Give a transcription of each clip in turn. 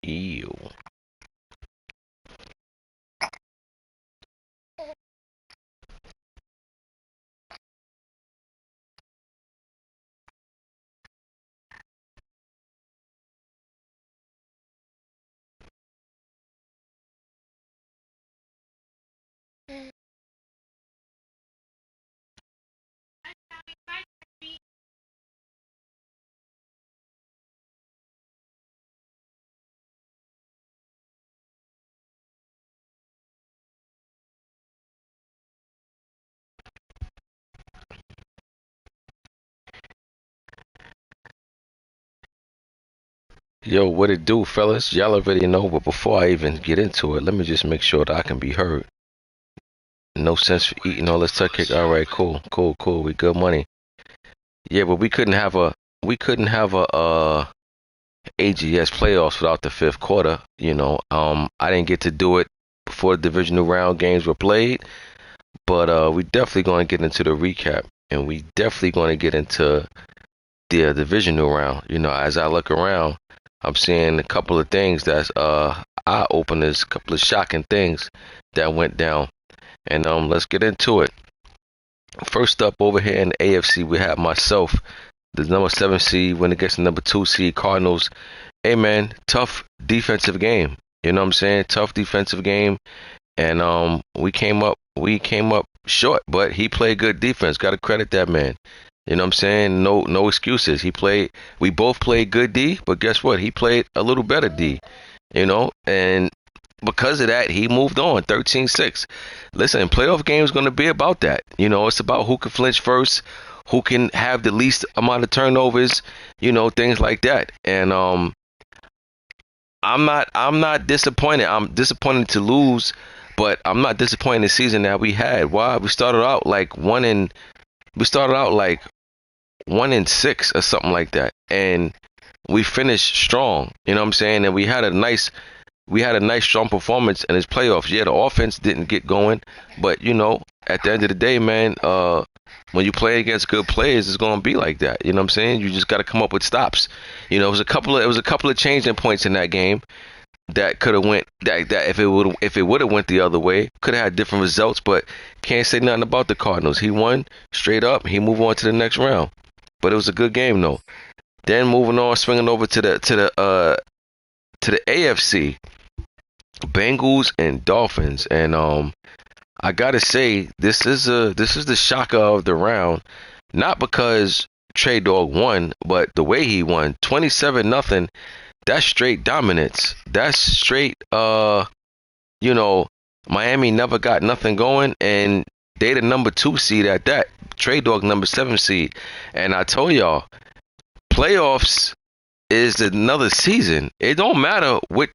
Ew. Yo, what it do, fellas? Y'all already know, but before I even get into it, let me just make sure that I can be heard. No sense for eating all this turkey. All right, cool, cool, cool. We good money. Yeah, but we couldn't have a AGS playoffs without the fifth quarter. I didn't get to do it before the divisional round games were played, but we definitely going to get into the recap, and we definitely going to get into the divisional round. As I look around, I'm seeing a couple of things that's eye openers, a couple of shocking things that went down, and let's get into it. First up over here in the AFC, we have myself, the number 7 seed, when it gets the number 2 seed Cardinals. Hey man, tough defensive game. You know what I'm saying? Tough defensive game, and we came up short, but he played good defense. Got to credit that man. You know what I'm saying? No excuses. We both played good D, but guess what? He played a little better D. And because of that, he moved on 13-6. Listen, playoff game is going to be about that. It's about who can flinch first, who can have the least amount of turnovers, things like that. And I'm not disappointed. I'm disappointed to lose, but I'm not disappointed in the season that we had. Why? We started out like 1-6 or something like that, and we finished strong. You know what I'm saying? And we had a nice strong performance in his playoffs. Yeah, the offense didn't get going, but at the end of the day, man, when you play against good players, it's gonna be like that. You know what I'm saying? You just got to come up with stops. It was a couple of changing points in that game that could have went that if it would have went the other way, could have had different results. But can't say nothing about the Cardinals. He won straight up. He moved on to the next round. But it was a good game though. Then moving on, swinging over to the AFC, Bengals and Dolphins, and I gotta say this is the shocker of the round, not because Trey Dog won, but the way he won, 27-0. That's straight dominance. That's straight. You know, Miami never got nothing going, and they the number 2 seed at that. Trey Dog number 7 seed, and I told y'all, playoffs is another season. It don't matter what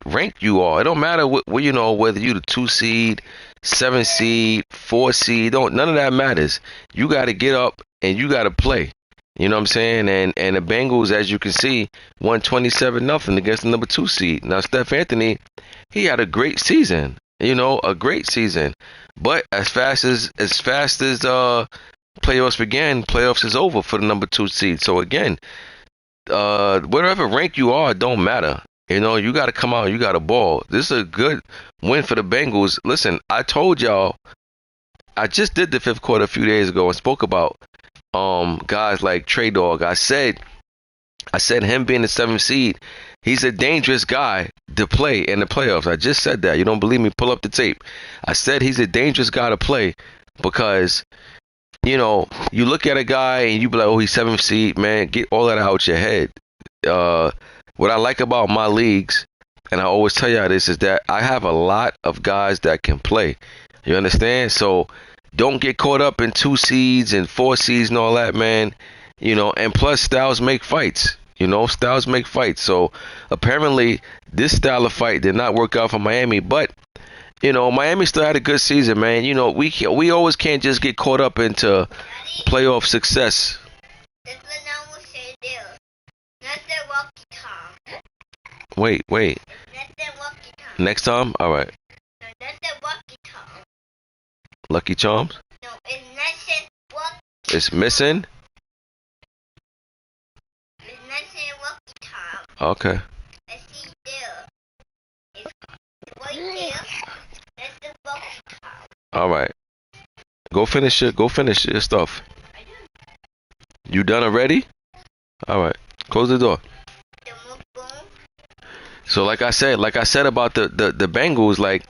rank you are. It don't matter whether you the 2 seed, 7 seed, 4 seed. Don't None of that matters. You got to get up and you got to play. You know what I'm saying? And the Bengals, as you can see, won 27-0 against the number 2 seed. Now Steph Anthony, he had a great season. A great season. But as fast as playoffs began, playoffs is over for the number 2 seed. So again, whatever rank you are, it don't matter. You got to come out. You got to ball. This is a good win for the Bengals. Listen, I told y'all, I just did the fifth quarter a few days ago and spoke about guys like Trey Dog. I said him being the 7th seed, he's a dangerous guy to play in the playoffs. I just said that. You don't believe me? Pull up the tape. I said he's a dangerous guy to play because you look at a guy and you be like, oh, he's 7th seed, man. Get all that out your head. What I like about my leagues, and I always tell y'all this, is that I have a lot of guys that can play. You understand? So don't get caught up in 2 seeds and 4 seeds and all that, man. And plus styles make fights. Styles make fights. So apparently this style of fight did not work out for Miami, but Miami still had a good season, man. We always can't just get caught up into playoff success. Wait. Next time? All right. Lucky Charms? It's missing? Okay. All right. Go finish your stuff. You done already? All right. Close the door. So like I said about the Bengals, like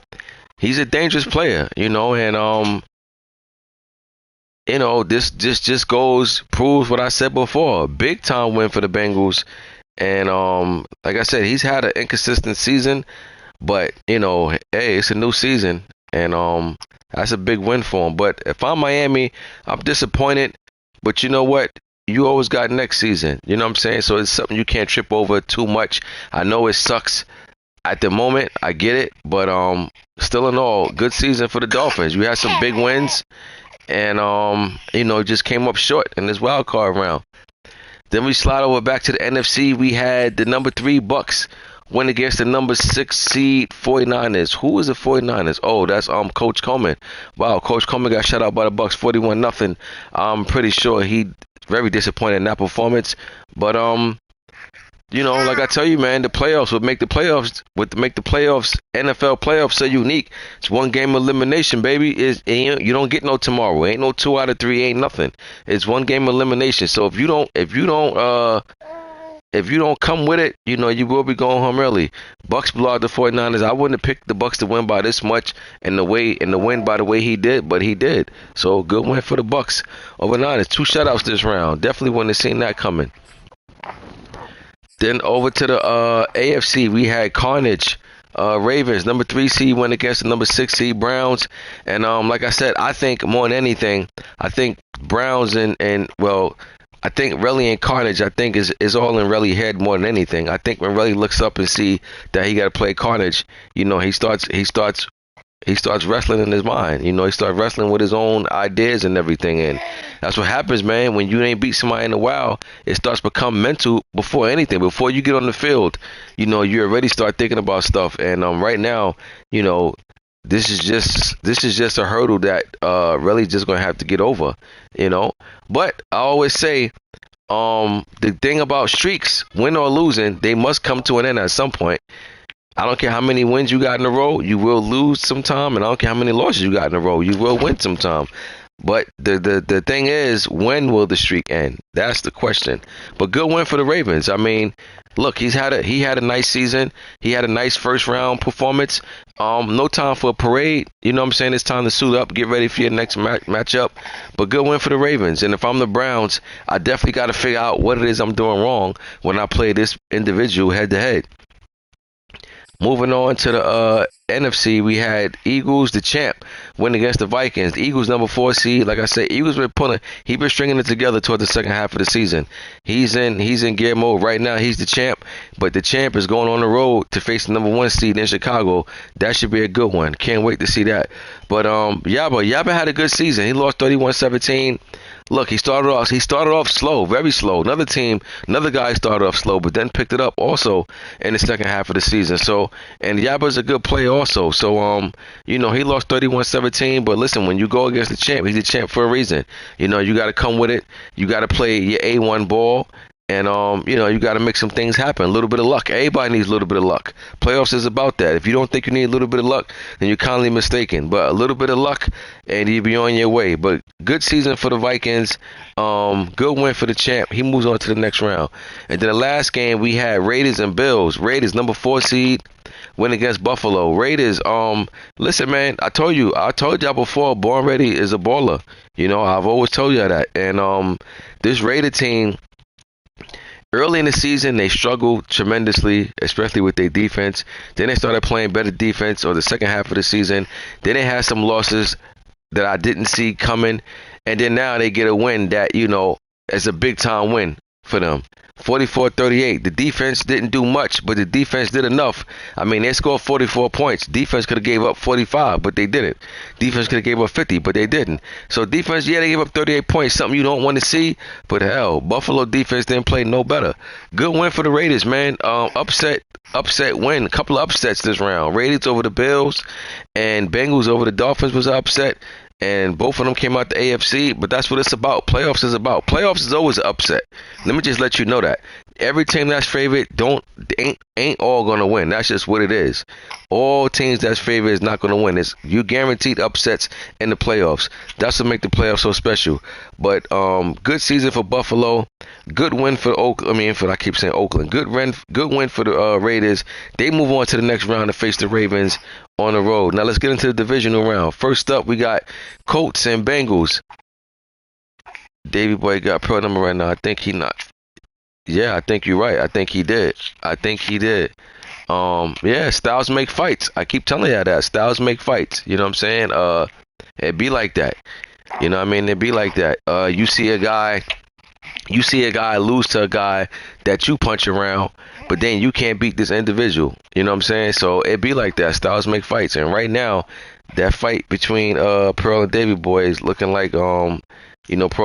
he's a dangerous player, and this just goes proves what I said before. Big time win for the Bengals, and like I said, he's had an inconsistent season, but hey, it's a new season, and that's a big win for him. But if I'm Miami, I'm disappointed, but you know what? You always got next season. You know what I'm saying? So it's something you can't trip over too much. I know it sucks at the moment. I get it, but still in all, good season for the Dolphins. You had some big wins, and just came up short in this wild card round. Then we slide over back to the NFC. We had the number 3 Bucks win against the number 6 seed 49ers. Who is the 49ers? Oh, that's Coach Coleman. Wow, Coach Coleman got shut out by the Bucks 41-0. I'm pretty sure he very disappointed in that performance. But like I tell you, man, the playoffs would make the playoffs NFL playoffs so unique. It's one game elimination, baby. You don't get no tomorrow. Ain't no 2 out of 3. Ain't nothing. It's one game elimination. So if you don't come with it, you will be going home early. Bucks blew out the 49ers. I wouldn't have picked the Bucks to win by this much and the win by the way he did, but he did. So good win for the Bucks over Niners. 2 shutouts this round. Definitely wouldn't have seen that coming. Then over to the AFC, we had Carnage. Ravens, number 3 seed, went against the number 6 seed Browns. And like I said, I think more than anything, I think Browns I think Relly and Carnage, I think is all in Relly head more than anything. I think when Relly looks up and see that he got to play Carnage, he starts wrestling in his mind. He starts wrestling with his own ideas and everything. And that's what happens, man. When you ain't beat somebody in a while, it starts to become mental before anything. Before you get on the field, you already start thinking about stuff. And right now, this is just a hurdle that really just gonna have to get over. But I always say, the thing about streaks, win or losing, they must come to an end at some point. I don't care how many wins you got in a row, you will lose sometime, and I don't care how many losses you got in a row, you will win sometime. But the thing is, when will the streak end? That's the question. But good win for the Ravens. I mean, look, he had a nice season. He had a nice first round performance. No time for a parade. You know what I'm saying? It's time to suit up, get ready for your next matchup. But good win for the Ravens. And if I'm the Browns, I definitely got to figure out what it is I'm doing wrong when I play this individual head to head. Moving on to the NFC, we had Eagles, the champ, win against the Vikings. The Eagles, number 4 seed. Like I said, Eagles been stringing it together toward the second half of the season. He's in gear mode right now. He's the champ, but the champ is going on the road to face the number 1 seed in Chicago. That should be a good one. Can't wait to see that. But Yaba had a good season. He lost 31-17. Look, he started off slow, very slow. Another guy started off slow, but then picked it up also in the second half of the season. So, and Yaba's a good player also. So, he lost 31-17, but listen, when you go against the champ, he's the champ for a reason. You got to come with it. You got to play your A1 ball. And, you got to make some things happen. A little bit of luck. Everybody needs a little bit of luck. Playoffs is about that. If you don't think you need a little bit of luck, then you're kindly mistaken. But a little bit of luck, and you'll be on your way. But good season for the Vikings. Good win for the champ. He moves on to the next round. And then the last game, we had Raiders and Bills. Raiders, number 4 seed, win against Buffalo. Raiders, listen, man, I told y'all before, Born Ready is a baller. I've always told y'all that. And this Raider team, early in the season, they struggled tremendously, especially with their defense. Then they started playing better defense on the second half of the season. Then they had some losses that I didn't see coming. And then now they get a win that, is a big-time win for them. 44-38. The defense didn't do much, but the defense did enough. I mean, they scored 44 points. Defense could have gave up 45, but they didn't. Defense could have gave up 50, but they didn't. So defense, they gave up 38 points, something you don't want to see. But hell, Buffalo defense didn't play no better. Good win for the Raiders, man. Upset win. A couple of upsets this round. Raiders over the Bills and Bengals over the Dolphins was upset. And both of them came out the AFC, but that's what it's about. Playoffs is about. Playoffs is always an upset. Let me just let you know that. every team that's favored ain't all gonna win. That's just what it is. All teams that's favored is not gonna win. It's you guaranteed upsets in the playoffs. That's what make the playoffs so special. But good season for Buffalo. Good win for Oakland. I keep saying Oakland. Good win for the Raiders. They move on to the next round to face the Ravens on the road. Now let's get into the divisional round. First up, we got Colts and Bengals. Davey Boy got pro number right now. I think he not. Yeah, I think you're right. I think he did. Yeah, styles make fights. I keep telling you that. Styles make fights. You know what I'm saying? It be like that. You know what I mean? It be like that. You see a guy lose to a guy that you punch around, but then you can't beat this individual. You know what I'm saying? So it be like that. Styles make fights. And right now, that fight between Pearl and Davey Boy is looking like Pro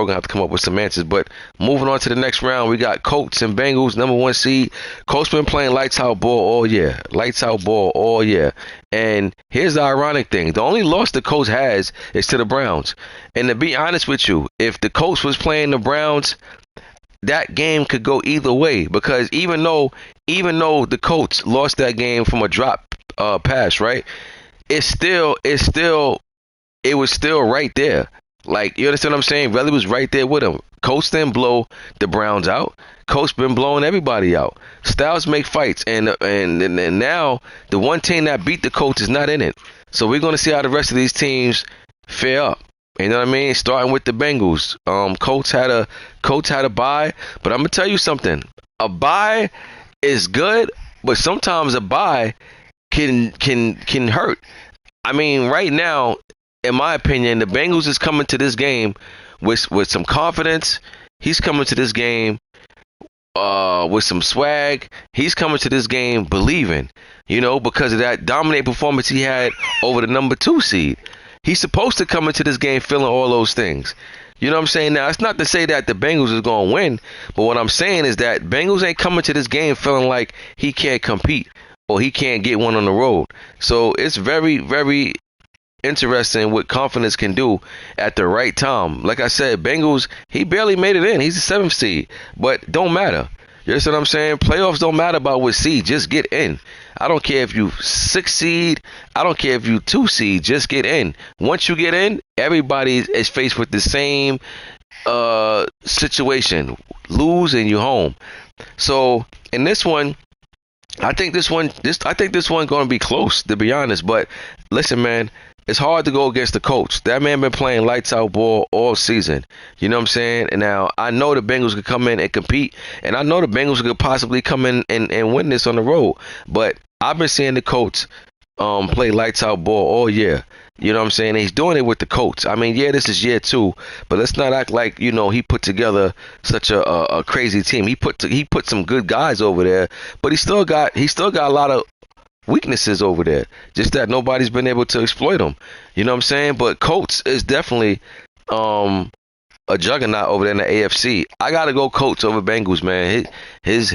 gonna have to come up with some answers. But moving on to the next round, we got Colts and Bengals, number 1 seed. Colts been playing lights out ball all year. And here's the ironic thing. The only loss the Colts has is to the Browns. And to be honest with you, if the Colts was playing the Browns, that game could go either way, because even though the Colts lost that game from a drop pass, right? It was still right there. Like, you understand what I'm saying? Relly was right there with him. Colts didn't blow the Browns out. Colts been blowing everybody out. Styles make fights, and now the one team that beat the Colts is not in it. So we're gonna see how the rest of these teams fare up. You know what I mean? Starting with the Bengals. Colts had a bye, but I'm gonna tell you something. A bye is good, but sometimes a bye can hurt. I mean, right now, in my opinion, the Bengals is coming to this game with some confidence. He's coming to this game with some swag. He's coming to this game believing, because of that dominant performance he had over the number 2 seed. He's supposed to come into this game feeling all those things. You know what I'm saying? Now, it's not to say that the Bengals is going to win, but what I'm saying is that Bengals ain't coming to this game feeling like he can't compete or he can't get one on the road. So it's very, very interesting what confidence can do at the right time. Like I said, Bengals, he barely made it in. He's the 7th seed, but don't matter. You understand what I'm saying? Playoffs don't matter about what seed. Just get in. I don't care if you 6 seed. I don't care if you 2 seed. Just get in. Once you get in, everybody is faced with the same situation. Lose and you're home. So in this one, I think this one going to be close, to be honest. But listen, man, it's hard to go against the Colts. That man been playing lights out ball all season. You know what I'm saying? And now I know the Bengals could come in and compete, and I know the Bengals could possibly come in and win this on the road. But I've been seeing the Colts play lights out ball all year. You know what I'm saying? And he's doing it with the Colts. I mean, yeah, this is year 2, but let's not act like he put together such a crazy team. He put some good guys over there, but he still got a lot of weaknesses over there, just that nobody's been able to exploit them. You know what I'm saying? But Colts is definitely a juggernaut over there in the AFC. I gotta go Colts over Bengals, man. His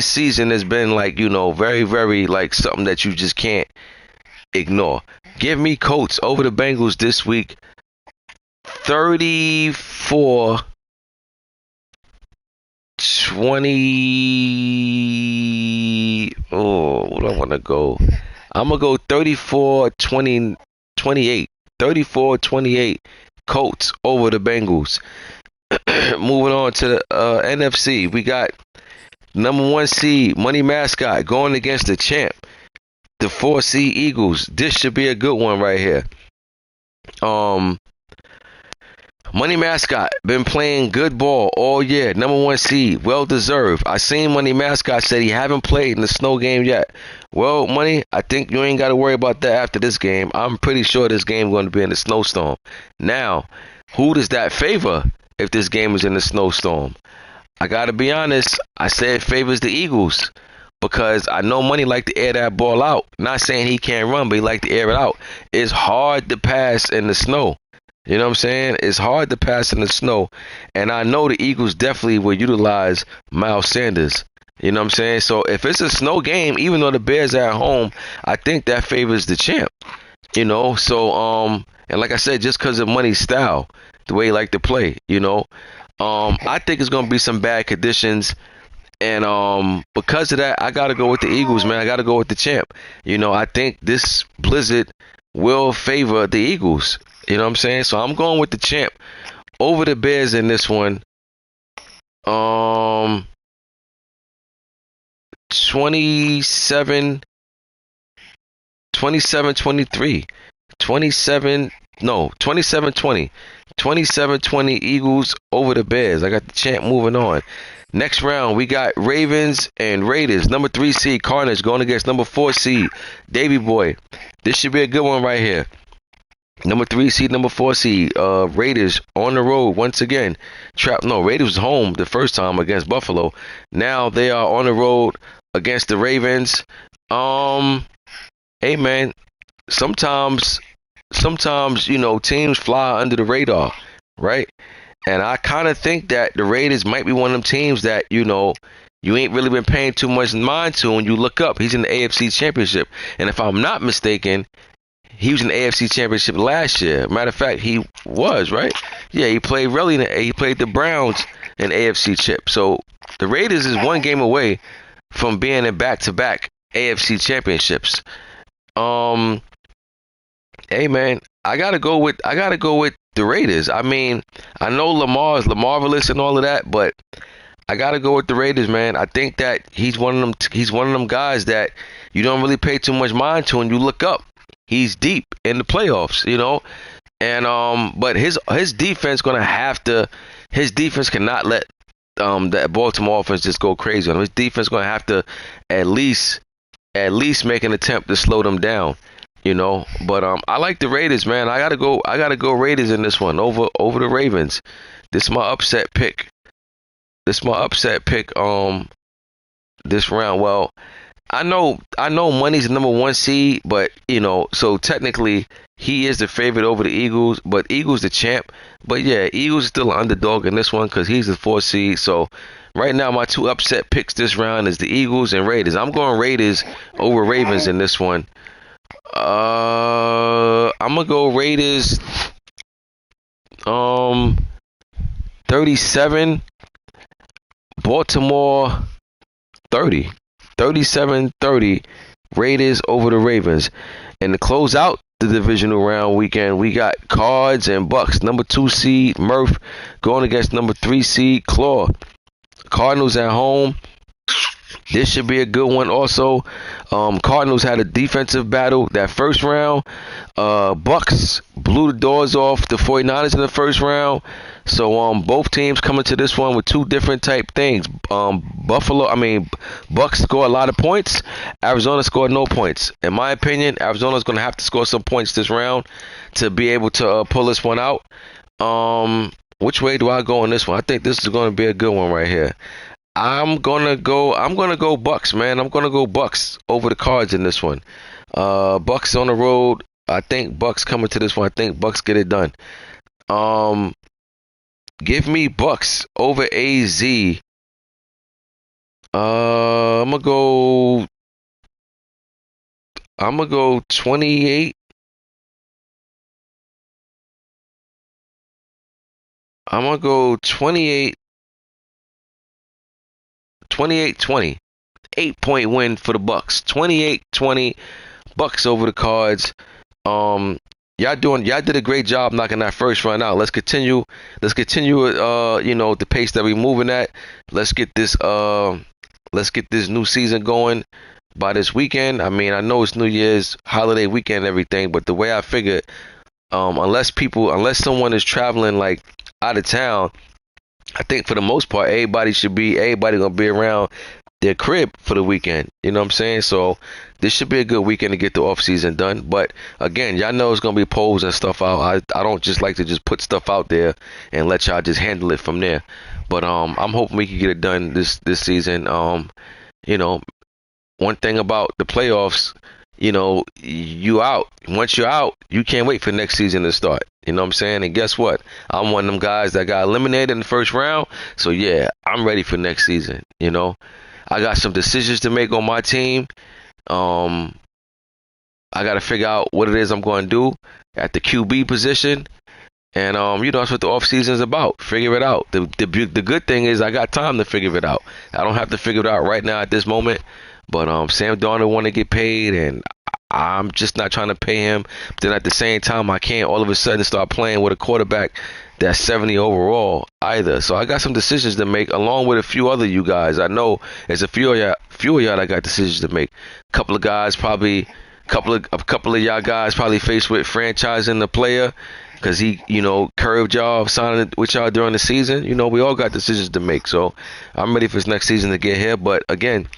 season has been like, very, very like something that you just can't ignore. Give me Colts over the Bengals this week. 34-20. Oh, what do I want to go? I'm going to go 34-28. 34-28 Colts over the Bengals. Moving on to the NFC. We got number 1 seed, Money Mascot, going against the champ, the 4 seed Eagles. This should be a good one right here. Money Mascot been playing good ball all year. Number 1 seed, well deserved. I seen Money Mascot said he haven't played in the snow game yet. Well, Money, I think you ain't got to worry about that after this game. I'm pretty sure this game going to be in the snowstorm. Now, who does that favor if this game is in the snowstorm? I got to be honest. I say it favors the Eagles because I know Money like to air that ball out. Not saying he can't run, but he like to air it out. It's hard to pass in the snow. You know what I'm saying? It's hard to pass in the snow. And I know the Eagles definitely will utilize Miles Sanders. You know what I'm saying? So if it's a snow game, even though the Bears are at home, I think that favors the champ. So and like I said, just because of Money's style, the way he like to play, I think it's gonna be some bad conditions. And because of that, I gotta go with the Eagles, man. I gotta go with the champ. I think this blizzard will favor the Eagles. You know what I'm saying? So I'm going with the champ over the Bears in this one. Um 27 23. 27 no, 27-20. 27-20 Eagles over the Bears. I got the champ moving on. Next round, we got Ravens and Raiders. Number 3 seed Carnage going against number 4 seed Davy Boy. This should be a good one right here. Number 3 seed, number 4 seed Raiders on the road once again. Raiders was home the first time against Buffalo. Now they are on the road against the Ravens. Hey man, sometimes teams fly under the radar, right? And I kind of think that the Raiders might be one of them teams that you ain't really been paying too much mind to. When you look up, he's in the AFC Championship, and if I'm not mistaken, he was in the AFC Championship last year. Matter of fact, he was, right. Yeah, he played he played the Browns in AFC Chip. So the Raiders is one game away from being in back-to-back AFC Championships. Hey man, I gotta go with the Raiders. I mean, I know Lamar's Lamarvelous and all of that, but I gotta go with the Raiders, man. I think that he's one of them. He's one of them guys that you don't really pay too much mind to, and you look up. He's deep in the playoffs, and but his defense his defense cannot let that Baltimore offense just go crazy on him. His defense gonna have to at least make an attempt to slow them down. But I like the Raiders, man. I gotta go Raiders in this one over the Ravens. This is my upset pick. This round. Well, I know Money's the number 1 seed, but so technically he is the favorite over the Eagles, but Eagles the champ. But yeah, Eagles is still an underdog in this one because he's the 4 seed. So right now my 2 upset picks this round is the Eagles and Raiders. I'm going Raiders over Ravens in this one. I'm gonna go Raiders 37, Baltimore 30. 37-30 Raiders over the Ravens. And to close out the divisional round weekend, we got Cards and Bucks. Number 2 seed Murph going against number 3 seed Claw. Cardinals at home. This should be a good one also. Cardinals had a defensive battle that first round. Bucks blew the doors off the 49ers in the first round. So both teams coming to this one with 2 different type things. Bucks score a lot of points. Arizona scored no points. In my opinion, Arizona's going to have to score some points this round to be able to pull this one out. Which way do I go on this one? I think this is going to be a good one right here. I'm gonna go Bucks, man. I'm gonna go Bucks over the Cards in this one. Bucks on the road. I think Bucks coming to this one. I think Bucks get it done. Give me Bucks over AZ. I'm gonna go 28. I'm gonna go 28. 28-20. 8-point win for the Bucks. 28-20 Bucks over the Cards. Y'all did a great job knocking that first run out. Let's continue the pace that we're moving at. Let's get this new season going by this weekend. I mean, I know it's New Year's holiday weekend and everything, but the way I figure, unless someone is traveling like out of town, I think for the most part, everybody gonna be around their crib for the weekend. You know what I'm saying? So this should be a good weekend to get the off season done. But again, y'all know it's gonna be polls and stuff out. I don't just like to just put stuff out there and let y'all just handle it from there. But I'm hoping we can get it done this season. One thing about the playoffs, you out. Once you're out, you can't wait for next season to start. You know what I'm saying? And guess what? I'm one of them guys that got eliminated in the first round. So yeah, I'm ready for next season. I got some decisions to make on my team. I got to figure out what it is I'm going to do at the QB position. And that's what the off season is about. Figure it out. The good thing is I got time to figure it out. I don't have to figure it out right now at this moment. But Sam Darnold want to get paid, and I'm just not trying to pay him. Then at the same time, I can't all of a sudden start playing with a quarterback that's 70 overall either. So I got some decisions to make, along with a few other you guys. I know there's a few of y'all that got decisions to make. A couple of guys probably, a couple of y'all guys probably faced with franchising the player because he, curved y'all signing with y'all during the season. We all got decisions to make. So I'm ready for this next season to get here. But again,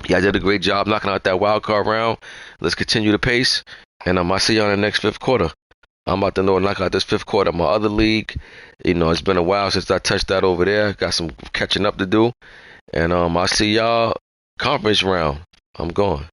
y'all did a great job knocking out that wild card round. Let's continue the pace, and I'll see y'all in the next fifth quarter. I'm about to knock out this fifth quarter. My other league, it's been a while since I touched that over there. Got some catching up to do, and I'll see y'all conference round. I'm going.